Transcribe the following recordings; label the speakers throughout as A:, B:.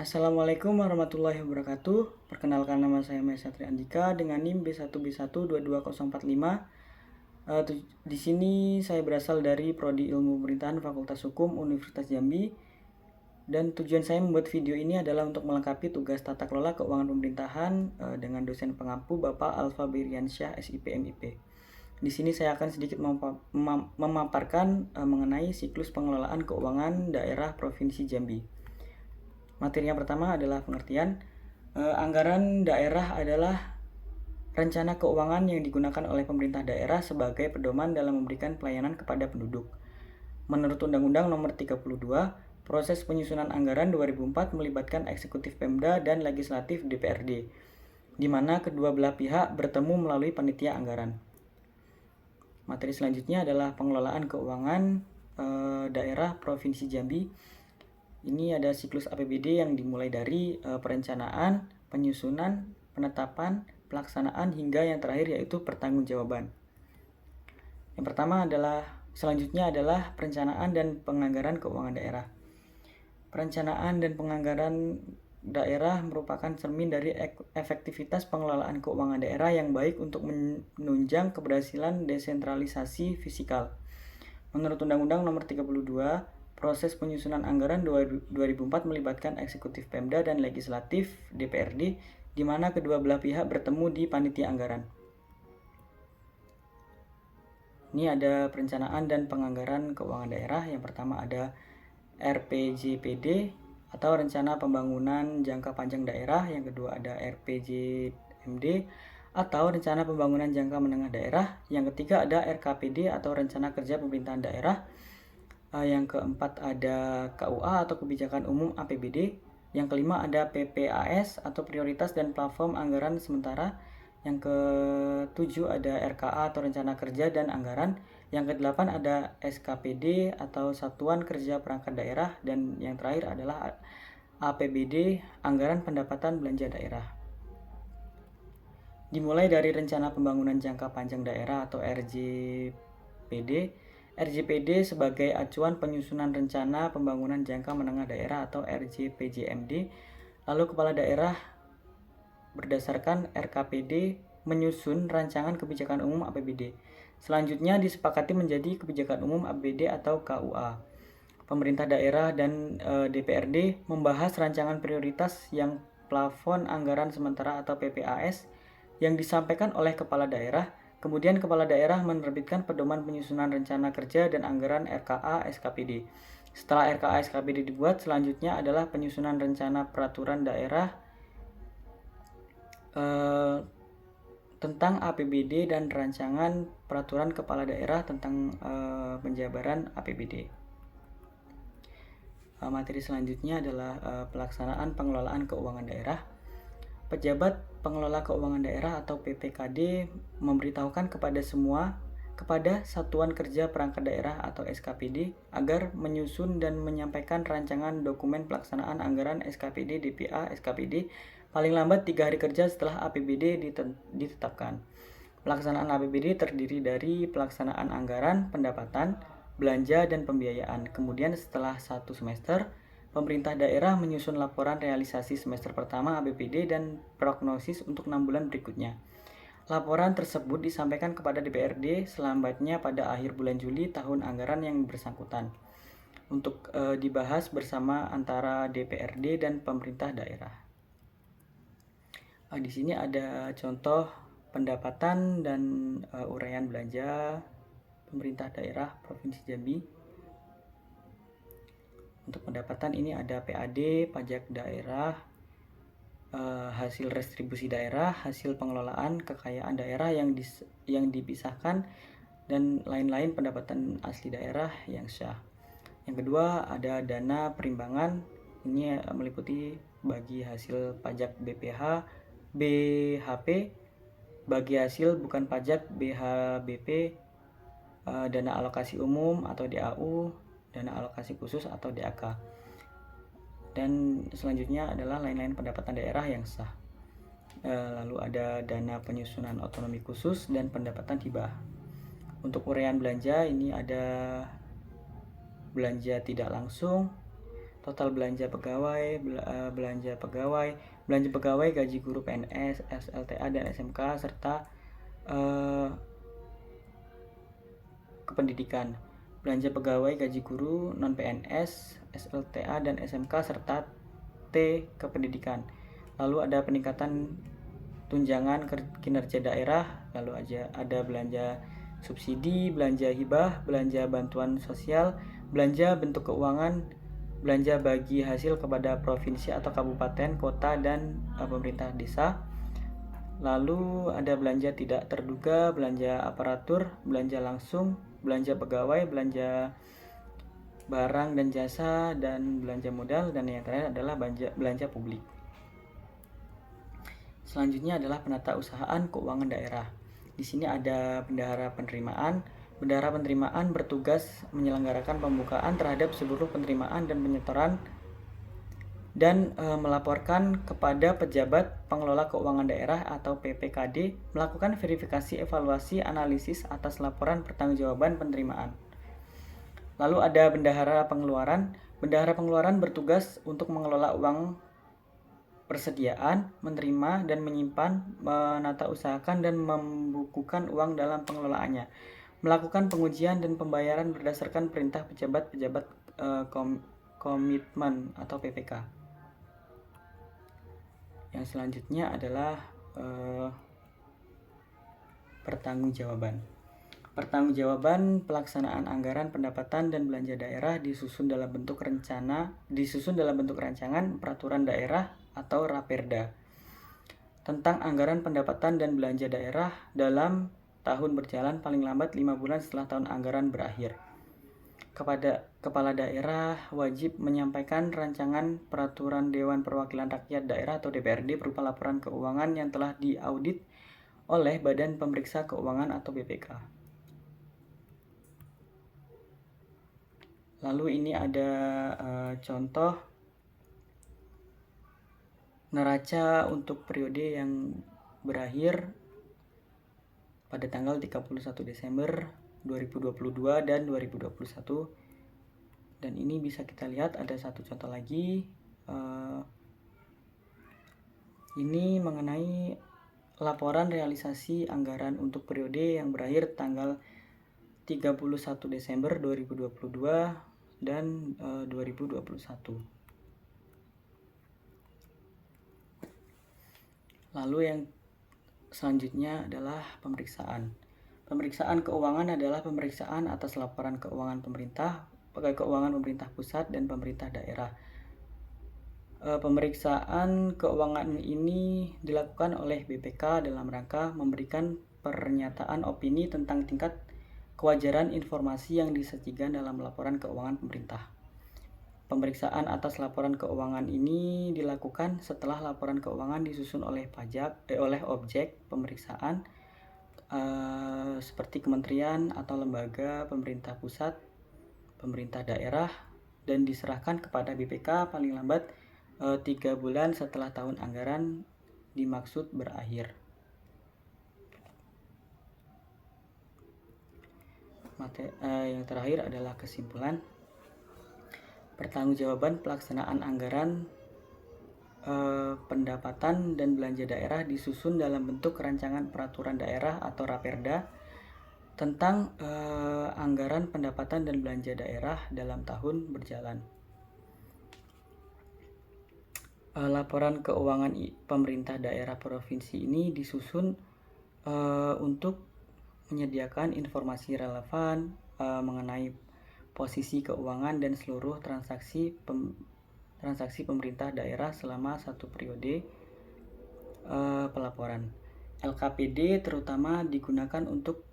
A: Assalamualaikum warahmatullahi wabarakatuh. Perkenalkan, nama saya Maesatri Andika dengan NIM B1B1222045. Di sini saya berasal dari Prodi Ilmu Pemerintahan Fakultas Hukum Universitas Jambi. Dan tujuan saya membuat video ini adalah untuk melengkapi tugas tata kelola keuangan pemerintahan dengan dosen pengampu Bapak Alfa Biriansyah SIP MIP. Di sini saya akan sedikit memaparkan mengenai siklus pengelolaan keuangan daerah Provinsi Jambi. Materi yang pertama adalah pengertian. Anggaran daerah adalah rencana keuangan yang digunakan oleh pemerintah daerah sebagai pedoman dalam memberikan pelayanan kepada penduduk. Menurut Undang-Undang Nomor 32, proses penyusunan anggaran 2004 melibatkan eksekutif Pemda dan legislatif DPRD, di mana kedua belah pihak bertemu melalui panitia anggaran. Materi selanjutnya adalah pengelolaan keuangan daerah Provinsi Jambi. Ini ada siklus APBD yang dimulai dari perencanaan, penyusunan, penetapan, pelaksanaan, hingga yang terakhir yaitu pertanggungjawaban. Yang pertama selanjutnya adalah perencanaan dan penganggaran keuangan daerah. Perencanaan dan penganggaran daerah merupakan cermin dari efektivitas pengelolaan keuangan daerah yang baik untuk menunjang keberhasilan desentralisasi fiskal. Menurut Undang-Undang Nomor 32, proses penyusunan anggaran 2004 melibatkan eksekutif Pemda dan legislatif DPRD, di mana kedua belah pihak bertemu di panitia anggaran. Ini ada perencanaan dan penganggaran keuangan daerah. Yang pertama ada RPJPD atau Rencana Pembangunan Jangka Panjang Daerah. Yang kedua ada RPJMD atau Rencana Pembangunan Jangka Menengah Daerah. Yang ketiga ada RKPD atau Rencana Kerja Pemerintahan Daerah. Yang keempat ada KUA atau Kebijakan Umum APBD. Yang kelima ada PPAS atau Prioritas dan Platform Anggaran Sementara. Yang ketujuh ada RKA atau Rencana Kerja dan Anggaran. Yang kedelapan ada SKPD atau Satuan Kerja Perangkat Daerah. Dan yang terakhir adalah APBD, Anggaran Pendapatan Belanja Daerah. Dimulai dari Rencana Pembangunan Jangka Panjang Daerah atau RJPD. RJPD sebagai acuan penyusunan rencana pembangunan jangka menengah daerah atau RJPJMD. Lalu kepala daerah berdasarkan RKPD menyusun rancangan kebijakan umum APBD. Selanjutnya disepakati menjadi kebijakan umum APBD atau KUA. Pemerintah daerah dan DPRD membahas rancangan prioritas yang plafon anggaran sementara atau PPAS yang disampaikan oleh kepala daerah. Kemudian kepala daerah menerbitkan pedoman penyusunan rencana kerja dan anggaran RKA SKPD. Setelah RKA SKPD dibuat, selanjutnya adalah penyusunan rencana peraturan daerah tentang APBD dan rancangan peraturan kepala daerah tentang penjabaran APBD. Materi selanjutnya adalah pelaksanaan pengelolaan keuangan daerah. Pejabat pengelola keuangan daerah atau PPKD memberitahukan kepada Satuan Kerja Perangkat Daerah atau SKPD agar menyusun dan menyampaikan rancangan dokumen pelaksanaan anggaran SKPD DPA SKPD paling lambat 3 hari kerja setelah APBD ditetapkan. Pelaksanaan APBD terdiri dari pelaksanaan anggaran, pendapatan, belanja, dan pembiayaan. Kemudian setelah 1 semester, pemerintah daerah menyusun laporan realisasi semester pertama APBD dan prognosis untuk 6 bulan berikutnya. Laporan tersebut disampaikan kepada DPRD selambatnya pada akhir bulan Juli tahun anggaran yang bersangkutan untuk dibahas bersama antara DPRD dan pemerintah daerah. Di sini ada contoh pendapatan dan uraian belanja pemerintah daerah Provinsi Jambi. Untuk pendapatan ini ada PAD, pajak daerah, hasil restribusi daerah, hasil pengelolaan kekayaan daerah yang dipisahkan, dan lain-lain pendapatan asli daerah yang sah. Yang kedua ada dana perimbangan. Ini meliputi bagi hasil pajak BPH, BHP, bagi hasil bukan pajak BHBP, dana alokasi umum atau DAU, dana alokasi khusus atau DAK. Dan selanjutnya adalah lain-lain pendapatan daerah yang sah. Lalu ada dana penyusunan otonomi khusus dan pendapatan hibah. Untuk uraian belanja ini ada belanja tidak langsung, total belanja pegawai, belanja pegawai, gaji guru PNS, SLTA dan SMK serta kependidikan, belanja pegawai, gaji guru, non PNS, SLTA dan SMK serta T kependidikan. Lalu ada peningkatan tunjangan kinerja daerah, lalu ada belanja subsidi, belanja hibah, belanja bantuan sosial, belanja bentuk keuangan, belanja bagi hasil kepada provinsi atau kabupaten, kota, dan pemerintah desa. Lalu ada belanja tidak terduga, belanja aparatur, belanja langsung, belanja pegawai, belanja barang dan jasa, dan belanja modal, dan yang terakhir adalah belanja publik. Selanjutnya adalah penata usahaan keuangan daerah. Di sini ada bendahara penerimaan. Bendahara penerimaan bertugas menyelenggarakan pembukaan terhadap seluruh penerimaan dan penyetoran dan melaporkan kepada pejabat pengelola keuangan daerah atau PPKD, melakukan verifikasi, evaluasi, analisis atas laporan pertanggungjawaban penerimaan. Lalu ada bendahara pengeluaran. Bendahara pengeluaran bertugas untuk mengelola uang persediaan, menerima dan menyimpan, menata usahakan dan membukukan uang dalam pengelolaannya, melakukan pengujian dan pembayaran berdasarkan perintah pejabat-pejabat komitmen atau PPK. Yang selanjutnya adalah pertanggungjawaban. Pertanggungjawaban pelaksanaan anggaran pendapatan dan belanja daerah disusun dalam bentuk rancangan peraturan daerah atau Raperda tentang anggaran pendapatan dan belanja daerah dalam tahun berjalan paling lambat 5 bulan setelah tahun anggaran berakhir. Kepada kepala daerah wajib menyampaikan rancangan peraturan Dewan Perwakilan Rakyat Daerah atau DPRD berupa laporan keuangan yang telah diaudit oleh Badan Pemeriksa Keuangan atau BPK. Lalu ini ada contoh neraca untuk periode yang berakhir pada tanggal 31 Desember 2022 dan 2021. Dan ini bisa kita lihat ada satu contoh lagi. Ini mengenai laporan realisasi anggaran untuk periode yang berakhir tanggal 31 Desember 2022 dan 2021. Lalu yang selanjutnya adalah pemeriksaan. Pemeriksaan keuangan adalah pemeriksaan atas laporan keuangan pemerintah, keuangan pemerintah pusat dan pemerintah daerah. Pemeriksaan keuangan ini dilakukan oleh BPK dalam rangka memberikan pernyataan opini tentang tingkat kewajaran informasi yang disajikan dalam laporan keuangan pemerintah. Pemeriksaan atas laporan keuangan ini dilakukan setelah laporan keuangan disusun oleh oleh objek pemeriksaan seperti kementerian atau lembaga pemerintah pusat, pemerintah daerah, dan diserahkan kepada BPK paling lambat 3 bulan setelah tahun anggaran dimaksud berakhir. Yang terakhir adalah kesimpulan. Pertanggungjawaban pelaksanaan anggaran pendapatan dan belanja daerah disusun dalam bentuk rancangan peraturan daerah atau Raperda tentang anggaran pendapatan dan belanja daerah dalam tahun berjalan. Laporan keuangan pemerintah daerah provinsi ini disusun untuk menyediakan informasi relevan mengenai posisi keuangan dan seluruh transaksi pemerintah daerah selama satu periode pelaporan. LKPD terutama digunakan untuk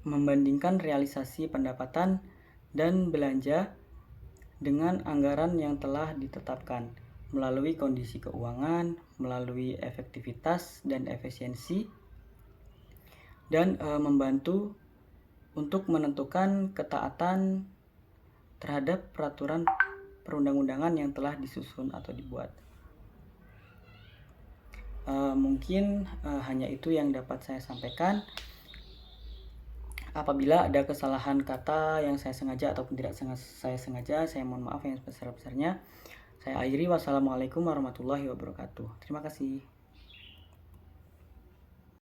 A: membandingkan realisasi pendapatan dan belanja dengan anggaran yang telah ditetapkan melalui kondisi keuangan, melalui efektivitas dan efisiensi, dan membantu untuk menentukan ketaatan terhadap peraturan perundang-undangan yang telah disusun atau dibuat. Mungkin hanya itu yang dapat saya sampaikan. Apabila ada kesalahan kata yang saya sengaja ataupun tidak saya sengaja, saya mohon maaf yang sebesar-besarnya. Saya akhiri. Wassalamualaikum warahmatullahi wabarakatuh. Terima kasih.